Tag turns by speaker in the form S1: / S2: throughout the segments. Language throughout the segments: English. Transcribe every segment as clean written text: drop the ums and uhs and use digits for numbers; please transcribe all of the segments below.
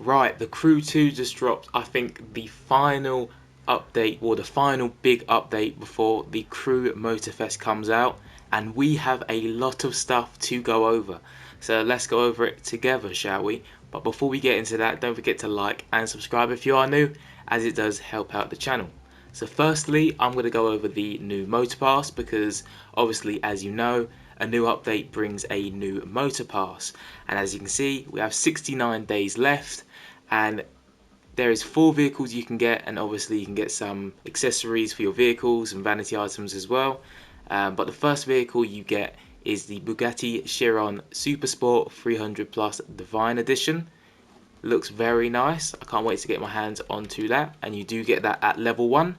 S1: Right, the Crew 2 just dropped, I think, the final update, or the final big update before the Crew Motorfest comes out, and we have a lot of stuff to go over. So let's go over it together, shall we? But before we get into that, don't forget to like and subscribe if you are new, as it does help out the channel. So firstly, I'm going to go over the new Motor Pass because obviously, as you know, a new update brings a new Motor Pass. And as you can see, we have 69 days left, and there is 4 vehicles you can get, and obviously you can get some accessories for your vehicles and vanity items as well. But the first vehicle you get is the Bugatti Chiron Supersport 300 Plus Divine Edition. Looks very nice. I can't wait to get my hands onto that, and you do get that at level 1.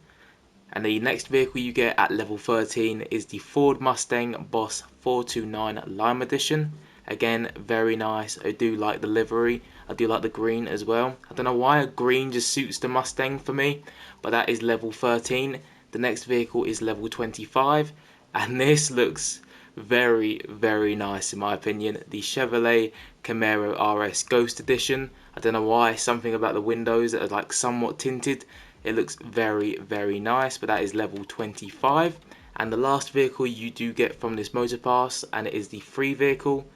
S1: And the next vehicle you get at level 13 is the Ford Mustang Boss 429 Lime Edition. Again, very nice. I do like the livery. I do like the green as well. I don't know why green just suits the Mustang for me, but that is level 13. The next vehicle is level 25, and this looks very, very nice in my opinion. The Chevrolet Camaro RS Ghost Edition. I don't know why, something about the windows that are like somewhat tinted. It looks very, very nice, but that is level 25. And the last vehicle you do get from this motor pass, and it is the free vehicle.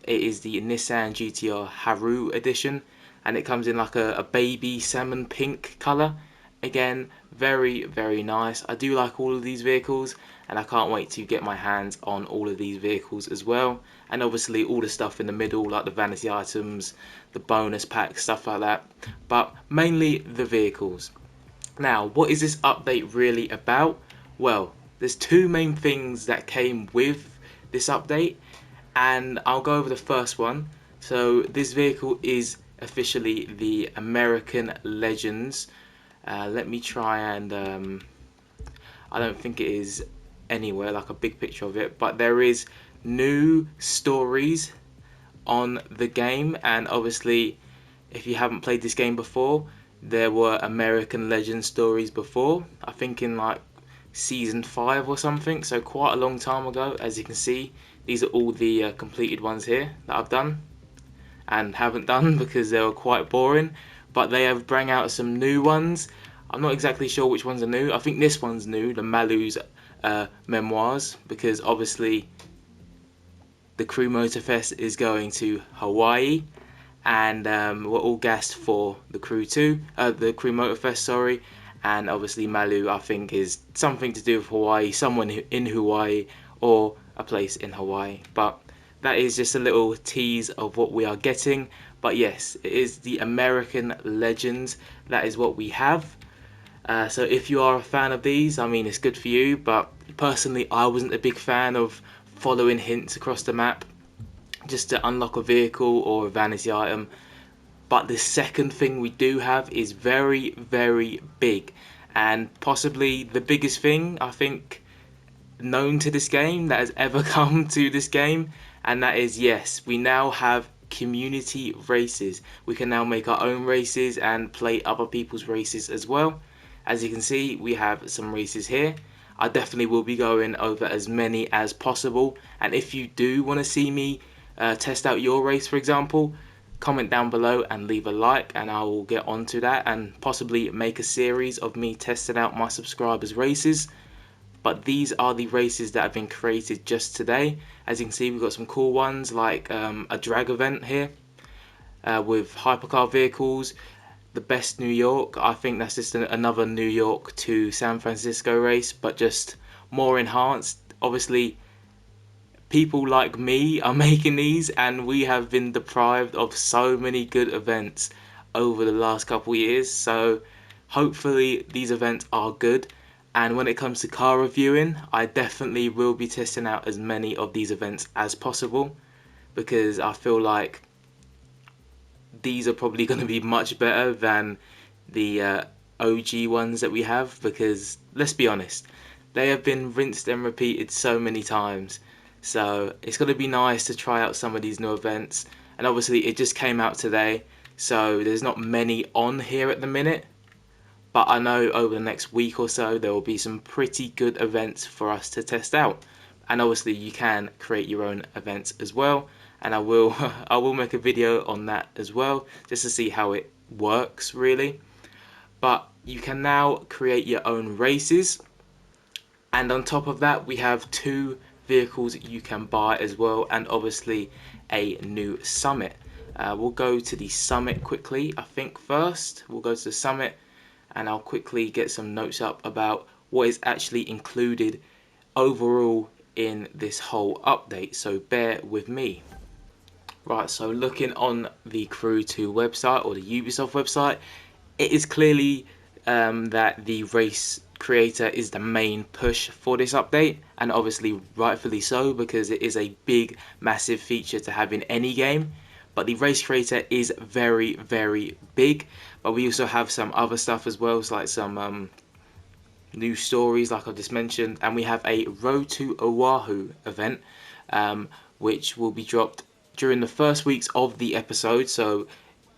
S1: It is the Nissan GTR Haru edition, and it comes in like a baby salmon pink colour. Again, very, very nice. I do like all of these vehicles, and I can't wait to get my hands on all of these vehicles as well. And obviously all the stuff in the middle, like the vanity items, the bonus packs, stuff like that. But mainly the vehicles. Now, what is this update really about? Well, there's 2 main things that came with this update, and I'll go over the first one. So this vehicle is officially the American Legends. Let me try and I don't think it is anywhere like a big picture of it, but there is new stories on the game, and obviously if you haven't played this game before, there were American Legend stories before, I think in like season 5 or something, so quite a long time ago. As you can see, these are all the completed ones here that I've done and haven't done because they were quite boring, but they have bring out some new ones. I'm not exactly sure which ones are new. I think this one's new, the Malu's memoirs, because obviously the Crew Motorfest is going to Hawaii, and we're all gassed for the Crew 2, the Crew Motorfest, sorry. And obviously Malu, I think, is something to do with Hawaii, someone in Hawaii, or a place in Hawaii. But that is just a little tease of what we are getting. But yes, it is the American Legends. That is what we have. So if you are a fan of these, I mean, it's good for you. But personally, I wasn't a big fan of following hints across the map just to unlock a vehicle or a vanity item. But the second thing we do have is very, very big, and possibly the biggest thing I think known to this game that has ever come to this game, and that is, yes, we now have community races. We can now make our own races and play other people's races as well. As you can see, we have some races here. I definitely will be going over as many as possible, and if you do want to see me test out your race, for example, comment down below and leave a like, and I will get onto that and possibly make a series of me testing out my subscribers' races. But these are the races that have been created just today. As you can see, we've got some cool ones like a drag event here with hypercar vehicles. The best New York, I think that's just another New York to San Francisco race, but just more enhanced. Obviously, people like me are making these, and we have been deprived of so many good events over the last couple of years. So hopefully these events are good. And when it comes to car reviewing, I definitely will be testing out as many of these events as possible, because I feel like these are probably going to be much better than the OG ones that we have, because let's be honest, they have been rinsed and repeated so many times. So it's going to be nice to try out some of these new events, and obviously it just came out today, so there's not many on here at the minute. But I know over the next week or so there will be some pretty good events for us to test out. And obviously you can create your own events as well. and I will I will make a video on that as well, just to see how it works really. But you can now create your own races, and on top of that we have 2 vehicles you can buy as well, and obviously a new summit. We'll go to the summit quickly. I think first we'll go to the summit, and I'll quickly get some notes up about what is actually included overall in this whole update, so bear with me. Right, so looking on the Crew 2 website, or the Ubisoft website, it is clearly that the race creator is the main push for this update, and obviously rightfully so, because it is a big massive feature to have in any game. But the race creator is very, very big. But we also have some other stuff as well, so like some new stories like I just mentioned, and we have a Road to Oahu event, which will be dropped during the first weeks of the episode, so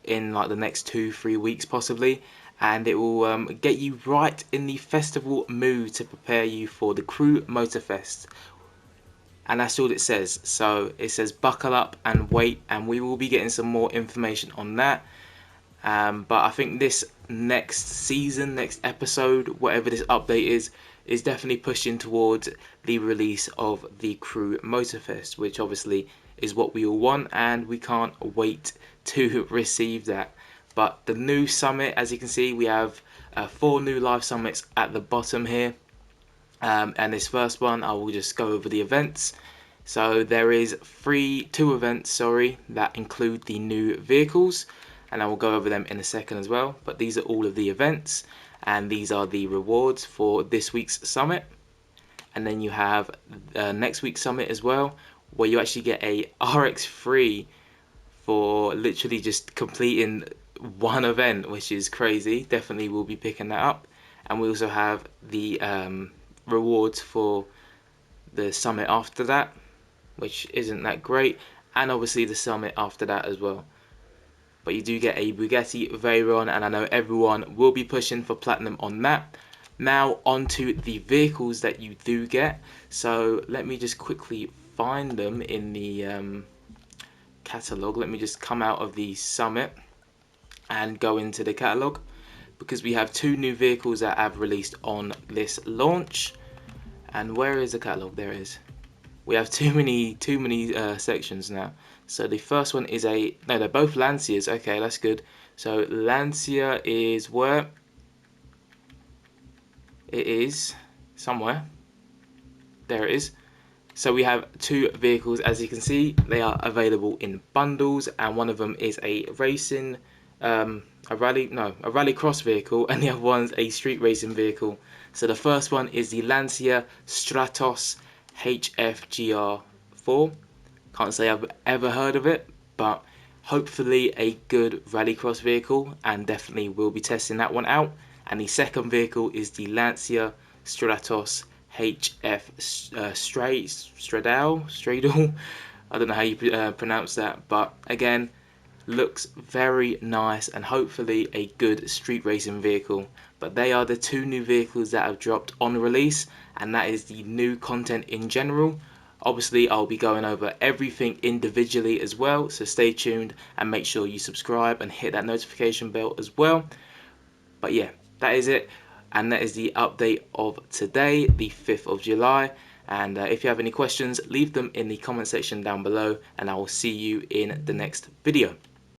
S1: in like the next 2-3 weeks possibly, and it will get you right in the festival mood to prepare you for the Crew Motorfest. And that's all it says. So it says buckle up and wait, and we will be getting some more information on that. But I think this next season, next episode, whatever this update is definitely pushing towards the release of the Crew Motorfest, which obviously is what we all want, and we can't wait to receive that. But the new summit, as you can see, we have 4 new live summits at the bottom here. And this first one, I will just go over the events. So there is 2 events, that include the new vehicles, and I will go over them in a second as well. But these are all of the events, and these are the rewards for this week's summit. And then you have next week's summit as well, where you actually get a RX3 for literally just completing one event, which is crazy. Definitely will be picking that up. And we also have the rewards for the summit after that, which isn't that great, and obviously the summit after that as well. But you do get a Bugatti Veyron, and I know everyone will be pushing for platinum on that. Now onto the vehicles that you do get. So let me just quickly find them in the catalogue. Let me just come out of the summit and go into the catalogue, because we have 2 new vehicles that have released on this launch. And where is the catalogue? There it is. We have too many sections now. So the first one is no, they're both Lancias. Okay, that's good. So Lancia is where? It is somewhere. There it is. So we have 2 vehicles, as you can see. They are available in bundles, and one of them is a racing, a rallycross vehicle, and the other one's a street racing vehicle. So the first one is the Lancia Stratos HFGR4. Can't say I've ever heard of it, but hopefully a good rallycross vehicle, and definitely will be testing that one out. And the second vehicle is the Lancia Stratos HF Stradale. I don't know how you pronounce that, but again, looks very nice and hopefully a good street racing vehicle. But they are the 2 new vehicles that have dropped on release, and that is the new content in general. Obviously I'll be going over everything individually as well, so stay tuned and make sure you subscribe and hit that notification bell as well. But yeah, that is it, and that is the update of today, the 5th of July. And if you have any questions, leave them in the comment section down below, and I will see you in the next video.